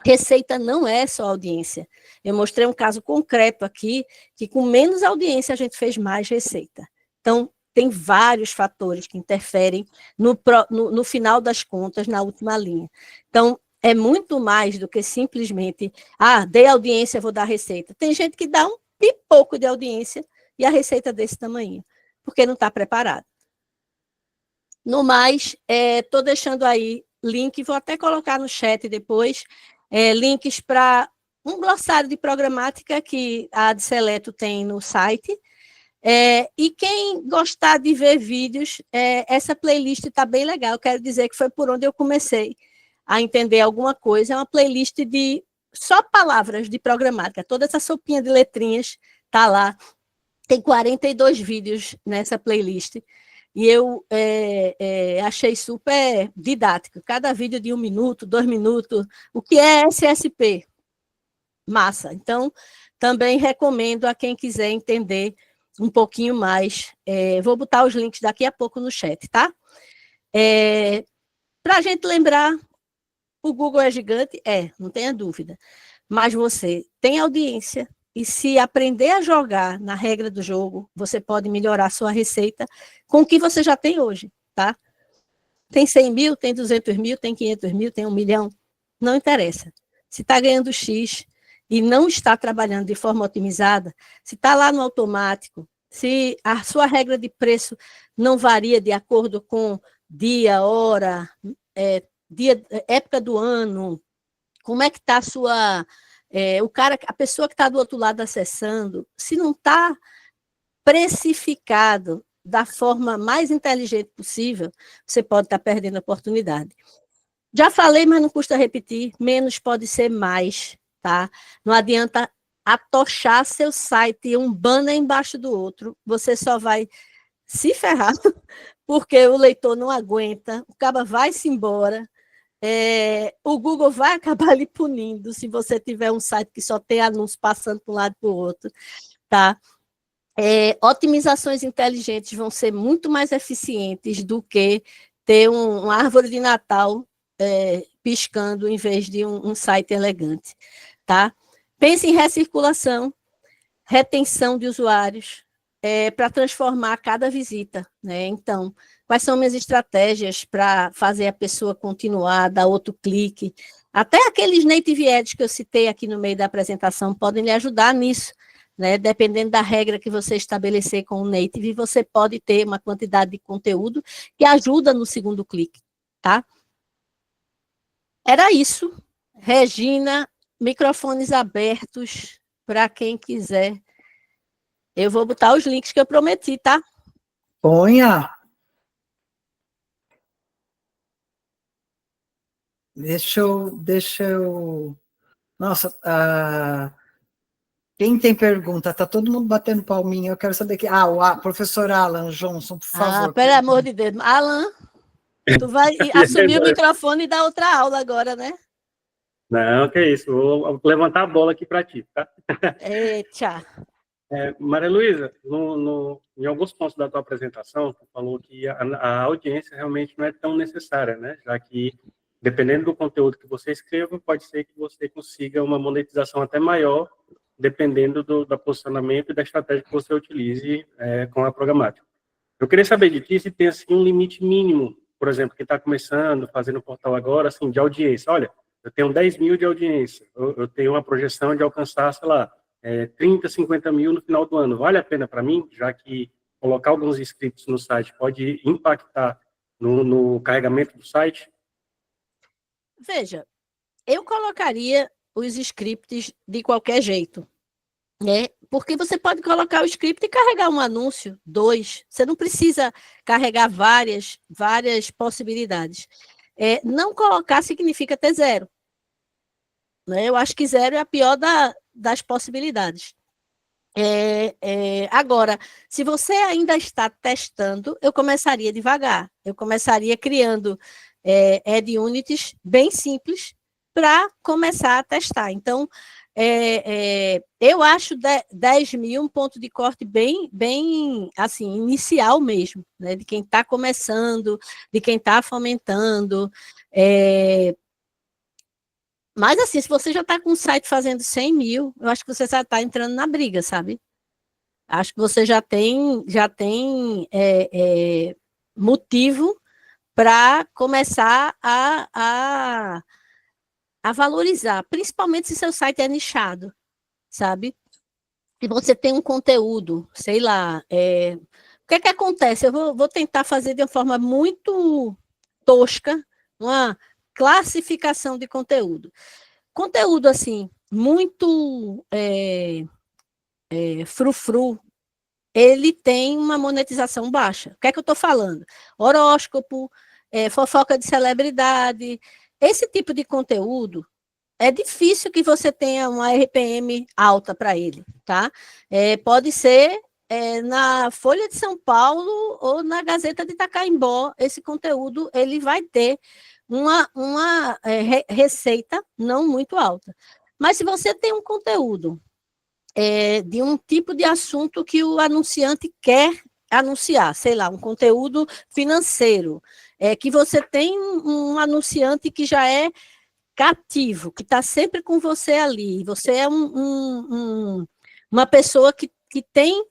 Speaker 2: Receita não é só audiência. Eu mostrei um caso concreto aqui, que com menos audiência a gente fez mais receita. Então, tem vários fatores que interferem no final das contas, na última linha. Então, é muito mais do que simplesmente, dei audiência, vou dar receita. Tem gente que dá um pipoco de audiência e a receita desse tamanho, porque não está preparado. No mais, estou deixando aí link, vou até colocar no chat depois, links para um glossário de programática que a Adseleto tem no site. E quem gostar de ver vídeos, essa playlist está bem legal. Quero dizer que foi por onde eu comecei a entender alguma coisa. É uma playlist de só palavras de programática. Toda essa sopinha de letrinhas está lá. Tem 42 vídeos nessa playlist. E eu achei super didático. Cada vídeo de 1 minuto, 2 minutos. O que é SSP? Massa. Então, também recomendo a quem quiser entender um pouquinho mais. Vou botar os links daqui a pouco no chat, tá? Para a gente lembrar, o Google é gigante? Não tenha dúvida. Mas você tem audiência, e se aprender a jogar na regra do jogo, você pode melhorar a sua receita com o que você já tem hoje, tá? Tem 100 mil, tem 200 mil, tem 500 mil, tem 1 milhão, não interessa. Se está ganhando X e não está trabalhando de forma otimizada, se está lá no automático, se a sua regra de preço não varia de acordo com dia, hora, época do ano, como é que está a sua... a pessoa que está do outro lado acessando, se não está precificado da forma mais inteligente possível, você pode estar perdendo a oportunidade. Já falei, mas não custa repetir, menos pode ser mais, tá? Não adianta atochar seu site um banner embaixo do outro, você só vai se ferrar, porque o leitor não aguenta, o cara vai-se embora, o Google vai acabar lhe punindo se você tiver um site que só tem anúncio passando para um lado e para o outro, tá? Otimizações inteligentes vão ser muito mais eficientes do que ter uma árvore de Natal piscando em vez de um site elegante, tá? Pense em recirculação, retenção de usuários, para transformar cada visita, né? Então, quais são minhas estratégias para fazer a pessoa continuar, dar outro clique? Até aqueles native ads que eu citei aqui no meio da apresentação podem lhe ajudar nisso, né? Dependendo da regra que você estabelecer com o native, você pode ter uma quantidade de conteúdo que ajuda no segundo clique, tá? Era isso. Regina, microfones abertos para quem quiser. Eu vou botar os links que eu prometi, tá?
Speaker 1: Ponha. Deixa eu... Nossa, quem tem pergunta? Tá todo mundo batendo palminha. Eu quero saber que... o professor Alan Johnson, por favor.
Speaker 2: Pelo amor de Deus. Alan, tu vai assumir o microfone e dar outra aula agora, né?
Speaker 3: Não, que isso. Vou levantar a bola aqui para ti, tá?
Speaker 2: Tchau.
Speaker 3: Maria Luísa, em alguns pontos da tua apresentação, tu falou que a audiência realmente não é tão necessária, né? Já que, dependendo do conteúdo que você escreva, pode ser que você consiga uma monetização até maior, dependendo do posicionamento e da estratégia que você utilize com a programática. Eu queria saber de ti se tem assim, um limite mínimo, por exemplo, que está começando, fazendo o portal agora, assim, de audiência. Olha, eu tenho 10 mil de audiência, eu tenho uma projeção de alcançar, sei lá, 30, 50 mil no final do ano. Vale a pena para mim, já que colocar alguns scripts no site pode impactar no carregamento do site?
Speaker 2: Veja, eu colocaria os scripts de qualquer jeito, né? Porque você pode colocar o script e carregar um anúncio, 2. Você não precisa carregar várias possibilidades. Não colocar significa ter 0. Né? Eu acho que 0 é a pior das possibilidades. Agora, se você ainda está testando, eu começaria devagar. Eu começaria criando ad units bem simples para começar a testar. Então, eu acho 10 mil um ponto de corte bem assim, inicial mesmo, né? De quem está começando, de quem está fomentando. Mas, assim, se você já está com um site fazendo 100 mil, eu acho que você já está entrando na briga, sabe? acho que você já tem motivo para começar a valorizar, principalmente se seu site é nichado, sabe? Se você tem um conteúdo, sei lá, o que é que acontece? Eu vou tentar fazer de uma forma muito tosca uma classificação de conteúdo. Conteúdo, assim, muito frufru, ele tem uma monetização baixa. O que é que eu estou falando? Horóscopo, fofoca de celebridade, esse tipo de conteúdo, é difícil que você tenha uma RPM alta para ele, tá? Pode ser na Folha de São Paulo ou na Gazeta de Itacaimbó, esse conteúdo ele vai ter uma receita não muito alta. Mas se você tem um conteúdo de um tipo de assunto que o anunciante quer anunciar, sei lá, um conteúdo financeiro, que você tem um anunciante que já é cativo, que está sempre com você ali, você é uma pessoa que tem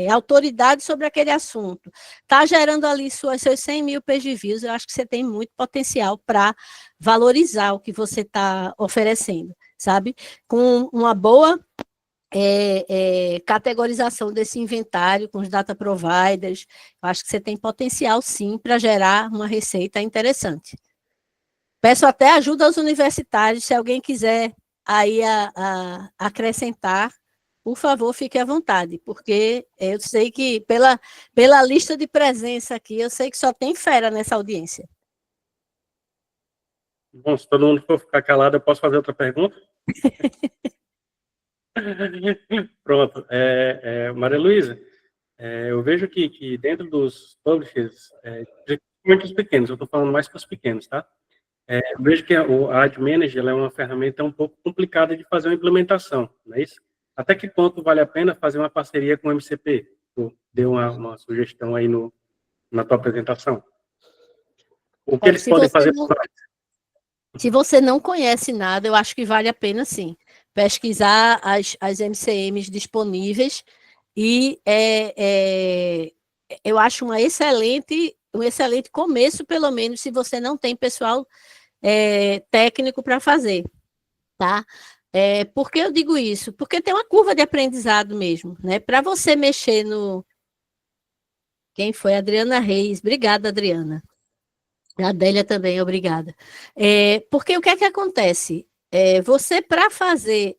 Speaker 2: autoridade sobre aquele assunto, está gerando ali seus 100 mil page views, eu acho que você tem muito potencial para valorizar o que você está oferecendo, sabe? Com uma boa categorização desse inventário com os data providers, eu acho que você tem potencial, sim, para gerar uma receita interessante. Peço até ajuda aos universitários, se alguém quiser aí acrescentar, por favor, fique à vontade, porque eu sei que, pela lista de presença aqui, eu sei que só tem fera nessa audiência.
Speaker 3: Bom, se todo mundo for ficar calado, eu posso fazer outra pergunta? Pronto. Maria Luísa, eu vejo que dentro dos publishers, principalmente os pequenos, eu estou falando mais para os pequenos, tá? Eu vejo que a Ad Manager é uma ferramenta um pouco complicada de fazer uma implementação, não é isso? Até que ponto vale a pena fazer uma parceria com o MCP? Tu deu uma sugestão aí na tua apresentação. O que eles podem fazer por nós?
Speaker 2: Se você não conhece nada, eu acho que vale a pena, sim, pesquisar as MCMs disponíveis e eu acho um excelente começo, pelo menos, se você não tem pessoal técnico para fazer, tá? Por que eu digo isso? Porque tem uma curva de aprendizado mesmo, né? Para você mexer no... Quem foi? Adriana Reis. Obrigada, Adriana. A Adélia também, obrigada. Porque o que é que acontece? Você, para fazer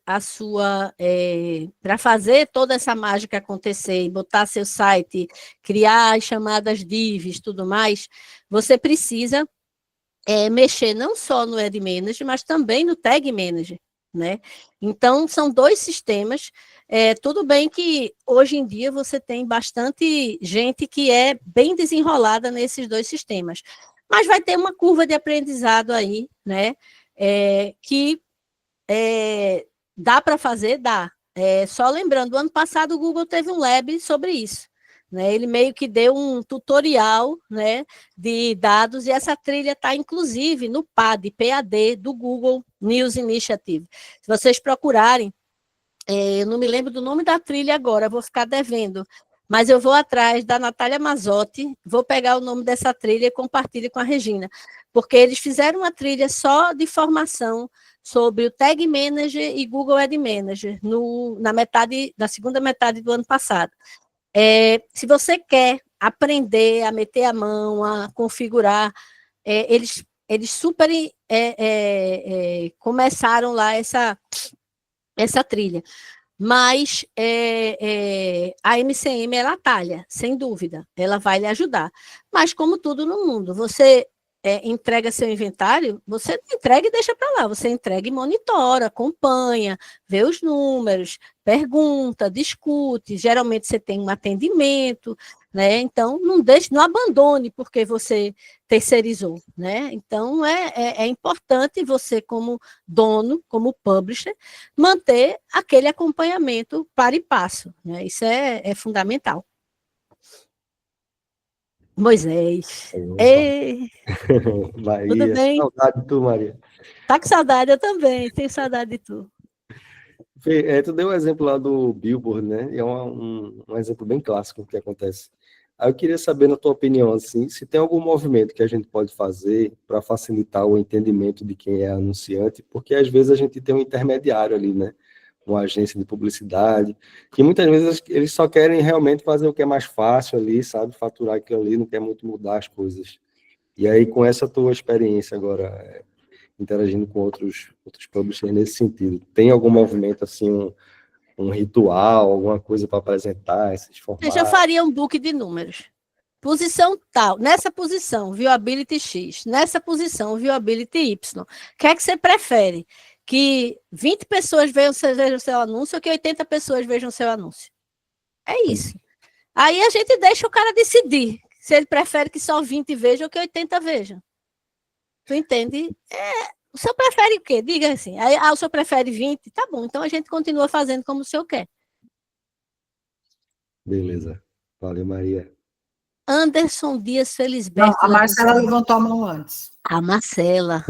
Speaker 2: para fazer toda essa mágica acontecer e botar seu site, criar as chamadas divs, tudo mais, você precisa mexer não só no Ad Manager, mas também no Tag Manager, né? Então, são dois sistemas. Tudo bem que hoje em dia você tem bastante gente que é bem desenrolada nesses dois sistemas, mas vai ter uma curva de aprendizado aí, né? Que dá para fazer, dá. Só lembrando, o ano passado o Google teve um lab sobre isso. Né, ele meio que deu um tutorial, né, de dados, e essa trilha está, inclusive, no PAD, do Google News Initiative. Se vocês procurarem, eu não me lembro do nome da trilha agora, vou ficar devendo, mas eu vou atrás da Natália Mazzotti, vou pegar o nome dessa trilha e compartilho com a Regina, porque eles fizeram uma trilha só de formação sobre o Tag Manager e Google Ad Manager na segunda metade do ano passado. Se você quer aprender a meter a mão, a configurar, eles super começaram lá essa trilha. Mas a MCM, ela atalha, sem dúvida, ela vai lhe ajudar. Mas, como tudo no mundo, você entrega seu inventário, você não entrega e deixa para lá, você entrega e monitora, acompanha, vê os números, pergunta, discute, geralmente você tem um atendimento, né? Então, não abandone porque você terceirizou, né? Então, é importante você, como dono, como publisher, manter aquele acompanhamento para e passo, né? Isso é fundamental. Moisés.
Speaker 4: Maria,
Speaker 2: tudo bem?
Speaker 4: Saudade de tu, Maria.
Speaker 2: Tá com saudade, eu também, tenho saudade de tu.
Speaker 4: Fê, tu deu o exemplo lá do Billboard, né? E é um exemplo bem clássico que acontece. Aí eu queria saber, na tua opinião, assim, se tem algum movimento que a gente pode fazer para facilitar o entendimento de quem é anunciante, porque às vezes a gente tem um intermediário ali, né? Uma agência de publicidade, que muitas vezes eles só querem realmente fazer o que é mais fácil ali, sabe? Faturar aquilo ali, não quer muito mudar as coisas. E aí, com essa tua experiência agora, interagindo com outros publishers nesse sentido, tem algum movimento, assim, um ritual, alguma coisa para apresentar esses
Speaker 2: Eu já
Speaker 4: formatos?
Speaker 2: faria um book de números. Posição tal, nessa posição, viewability X, nessa posição, viewability Y. O que é que você prefere? Que 20 pessoas vejam o seu anúncio ou que 80 pessoas vejam o seu anúncio? É isso. Aí a gente deixa o cara decidir se ele prefere que só 20 vejam ou que 80 vejam. Tu entende? O senhor prefere o quê? Diga assim. Aí, o senhor prefere 20? Tá bom, então a gente continua fazendo como o senhor quer.
Speaker 4: Beleza. Valeu, Maria.
Speaker 2: Anderson Dias
Speaker 1: Não,
Speaker 2: Felisberto.
Speaker 1: a Marcela levantou a mão antes.
Speaker 2: A Marcela.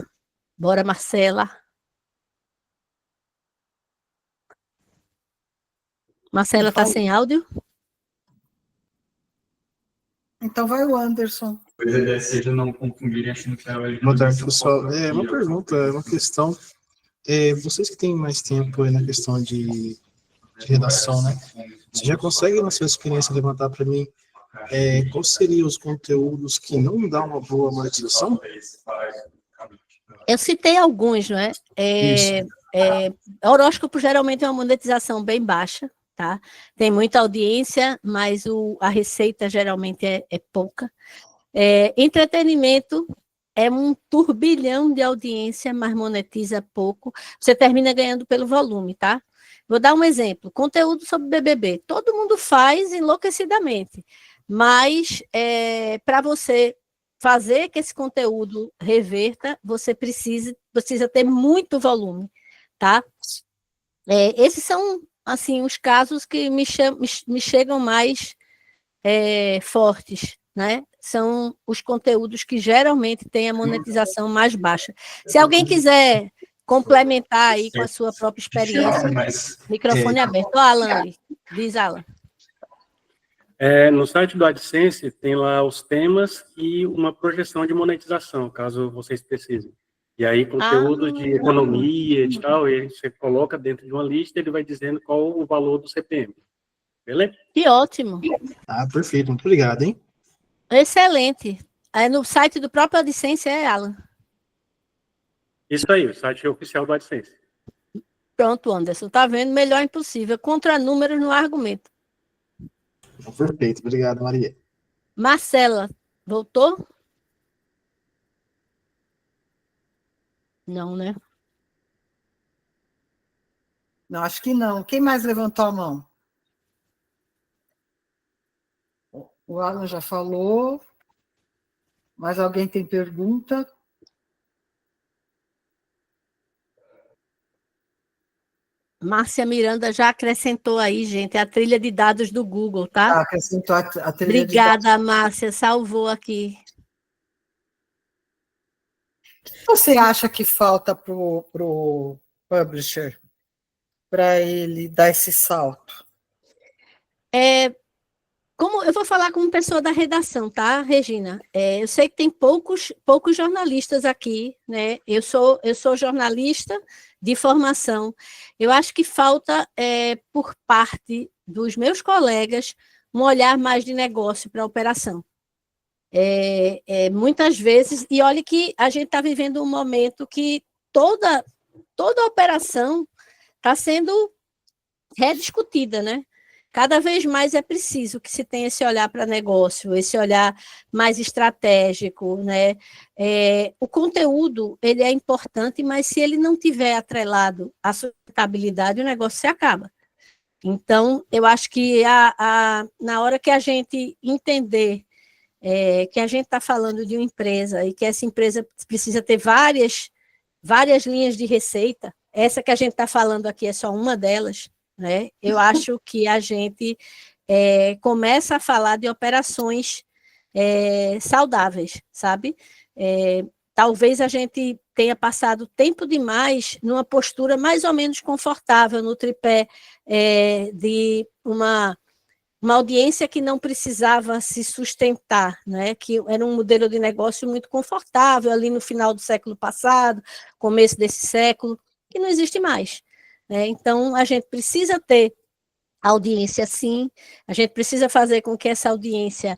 Speaker 2: Bora, Marcela. Marcela está sem áudio?
Speaker 1: Então vai o Anderson.
Speaker 5: Pois é, seja não confundirem achando que era...
Speaker 6: Boa tarde, pessoal. Uma pergunta, uma questão. Vocês que têm mais tempo aí na questão de redação, né? Você já consegue, na sua experiência, levantar para mim quais seriam os conteúdos que não dão uma boa monetização?
Speaker 2: Eu citei alguns, não é? Horóscopo geralmente é uma monetização bem baixa, tá? Tem muita audiência, mas a receita geralmente é pouca. Entretenimento é um turbilhão de audiência, mas monetiza pouco. Você termina ganhando pelo volume, tá? Vou dar um exemplo. Conteúdo sobre BBB. Todo mundo faz enlouquecidamente, mas para você fazer que esse conteúdo reverta, você precisa ter muito volume, tá? Esses são, assim, os casos que me chegam mais fortes, né? São os conteúdos que geralmente têm a monetização mais baixa. Se alguém quiser complementar aí com a sua própria experiência, microfone aberto. Alan, diz Alan.
Speaker 3: No site do AdSense tem lá os temas e uma projeção de monetização, caso vocês precisem. E aí, conteúdo de economia e tal, e você coloca dentro de uma lista, ele vai dizendo qual o valor do CPM. Beleza?
Speaker 2: Que ótimo.
Speaker 6: Perfeito. Muito obrigado, hein?
Speaker 2: Excelente. No site do próprio AdSense, Alan?
Speaker 3: Isso aí, o site oficial do AdSense.
Speaker 2: Pronto, Anderson. Tá vendo? Melhor impossível. Contra números no argumento.
Speaker 6: Perfeito. Obrigado, Maria.
Speaker 2: Marcela, voltou? Não, né?
Speaker 1: Não, acho que não. Quem mais levantou a mão? O Alan já falou. Mais alguém tem pergunta?
Speaker 2: Márcia Miranda já acrescentou aí, gente, a trilha de dados do Google, tá?
Speaker 1: Acrescentou a trilha
Speaker 2: Obrigada,
Speaker 1: de dados.
Speaker 2: Márcia, salvou aqui.
Speaker 1: O que você acha que falta para o publisher para ele dar esse salto?
Speaker 2: Como eu vou falar como pessoa da redação, tá, Regina? Eu sei que tem poucos jornalistas aqui, né? Eu sou jornalista de formação. Eu acho que falta, por parte dos meus colegas, um olhar mais de negócio para a operação. Muitas vezes, e olha que a gente está vivendo um momento que toda a operação está sendo rediscutida, né? Cada vez mais é preciso que se tenha esse olhar para negócio, esse olhar mais estratégico, né? O conteúdo, ele é importante, mas se ele não tiver atrelado à sustentabilidade, o negócio se acaba. Então, eu acho que na hora que a gente entender que a gente está falando de uma empresa e que essa empresa precisa ter várias linhas de receita, essa que a gente está falando aqui é só uma delas, né? Eu acho que a gente começa a falar de operações saudáveis, sabe? Talvez a gente tenha passado tempo demais numa postura mais ou menos confortável, no tripé de uma audiência que não precisava se sustentar, né? Que era um modelo de negócio muito confortável ali no final do século passado, começo desse século, que não existe mais, né? Então, a gente precisa ter audiência, sim, a gente precisa fazer com que essa audiência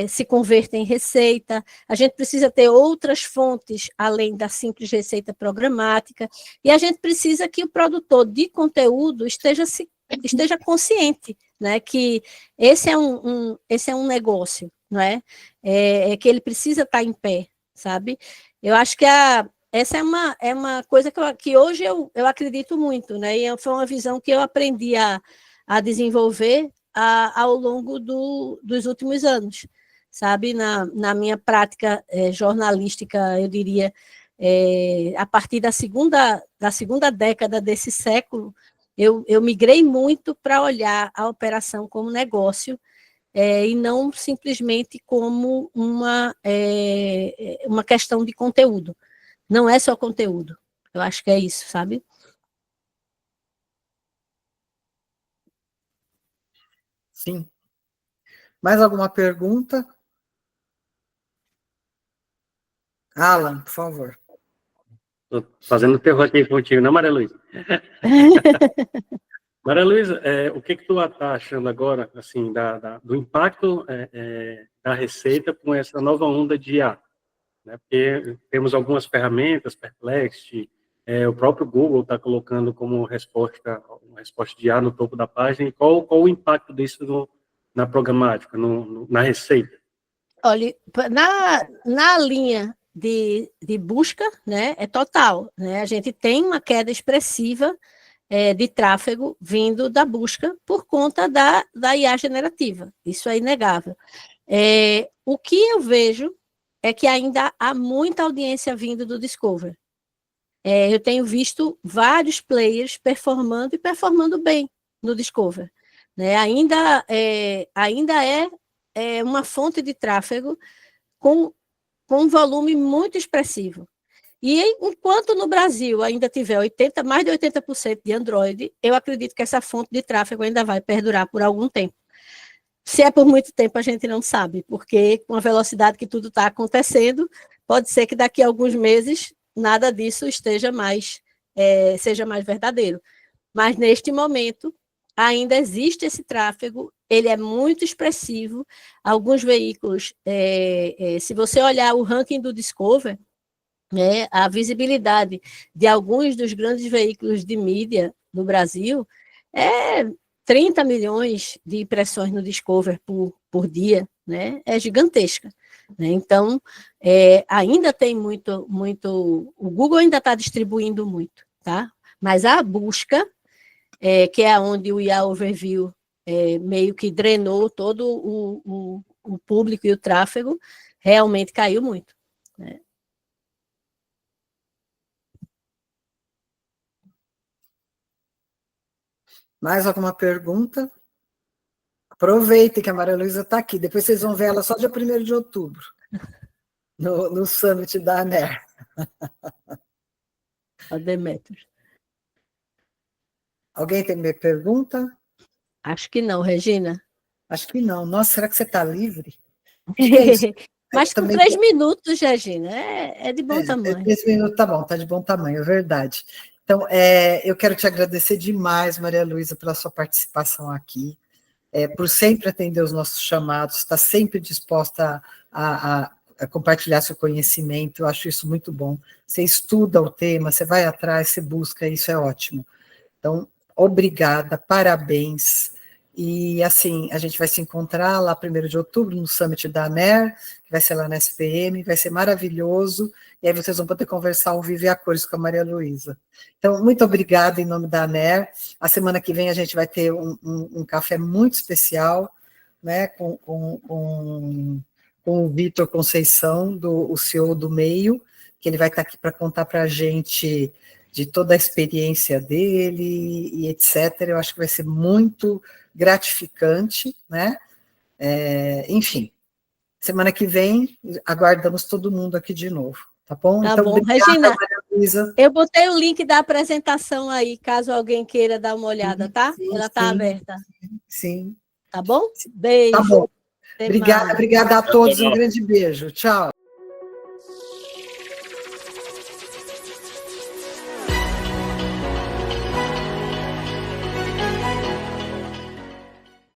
Speaker 2: se converta em receita, a gente precisa ter outras fontes além da simples receita programática, e a gente precisa que o produtor de conteúdo esteja consciente, né, que esse é um negócio, não é? Que ele precisa estar em pé, sabe? Eu acho que essa é uma coisa que hoje eu acredito muito, né? E foi uma visão que eu aprendi a desenvolver ao longo dos últimos anos, sabe? Na minha prática jornalística, eu diria, a partir da segunda década desse século, eu migrei muito para olhar a operação como negócio e não simplesmente como uma questão de conteúdo. Não é só conteúdo. Eu acho que é isso, sabe?
Speaker 1: Sim. Mais alguma pergunta? Alan, por favor.
Speaker 3: Estou fazendo terror aqui contigo, não, Maria Luísa? Maria Luísa, o que tu está achando agora, assim, do impacto da receita com essa nova onda de IA? Né? Porque temos algumas ferramentas, Perplexity, o próprio Google está colocando como resposta, uma resposta de IA no topo da página, e qual o impacto disso na programática, na receita?
Speaker 2: Olha, na linha de busca, né, é total, né? A gente tem uma queda expressiva de tráfego vindo da busca por conta da IA generativa. Isso é inegável. O que eu vejo é que ainda há muita audiência vindo do Discover. Eu tenho visto vários players performando e performando bem no Discover, né? Ainda é uma fonte de tráfego com um volume muito expressivo. E enquanto no Brasil ainda tiver mais de 80% de Android, eu acredito que essa fonte de tráfego ainda vai perdurar por algum tempo. Se é por muito tempo, a gente não sabe, porque com a velocidade que tudo está acontecendo, pode ser que daqui a alguns meses nada disso seja mais verdadeiro. Mas neste momento, ainda existe esse tráfego, ele é muito expressivo. Alguns veículos, se você olhar o ranking do Discover, a visibilidade de alguns dos grandes veículos de mídia no Brasil é 30 milhões de impressões no Discover por dia, né? É gigantesca. Né? Então, ainda tem muito, o Google ainda está distribuindo muito, tá? Mas a busca, que é onde o IA Overview meio que drenou todo o público e o tráfego, realmente caiu muito. Né?
Speaker 1: Mais alguma pergunta? Aproveitem que a Maria Luísa está aqui. Depois vocês vão ver ela só dia 1º de outubro, no Summit da ANER.
Speaker 2: A Demetrios.
Speaker 1: Alguém tem minha pergunta?
Speaker 2: Acho que não, Regina.
Speaker 1: Acho que não. Nossa, será que você está livre?
Speaker 2: Mas com 3 minutos, Regina, é de bom tamanho.
Speaker 1: 3 minutos, tá bom, tá de bom tamanho, é verdade. Então, eu quero te agradecer demais, Maria Luísa, pela sua participação aqui, por sempre atender os nossos chamados, está sempre disposta a compartilhar seu conhecimento, eu acho isso muito bom. Você estuda o tema, você vai atrás, você busca, isso é ótimo. Então, obrigada, parabéns. E, assim, a gente vai se encontrar lá 1º de outubro, no Summit da ANER, que vai ser lá na SPM, vai ser maravilhoso, e aí vocês vão poder conversar ao vivo e a cores com a Maria Luísa. Então, muito obrigada em nome da ANER. A semana que vem a gente vai ter um café muito especial, né, com o Vitor Conceição, o CEO do Meio, que ele vai estar aqui para contar para a gente de toda a experiência dele e etc. Eu acho que vai ser muito gratificante, né? Enfim, semana que vem aguardamos todo mundo aqui de novo. Tá bom?
Speaker 2: Tá
Speaker 1: Então,
Speaker 2: bom.
Speaker 1: obrigada,
Speaker 2: Regina,
Speaker 1: Maria Luísa.
Speaker 2: eu botei o link da apresentação aí, caso alguém queira dar uma olhada, tá?
Speaker 1: Sim,
Speaker 2: Ela está
Speaker 1: sim.
Speaker 2: aberta.
Speaker 1: Sim.
Speaker 2: Tá bom?
Speaker 1: Tá
Speaker 2: Beijo.
Speaker 1: bom.
Speaker 2: Até
Speaker 1: Obrigada,
Speaker 2: mais.
Speaker 1: obrigada a todos. Um grande beijo. Tchau.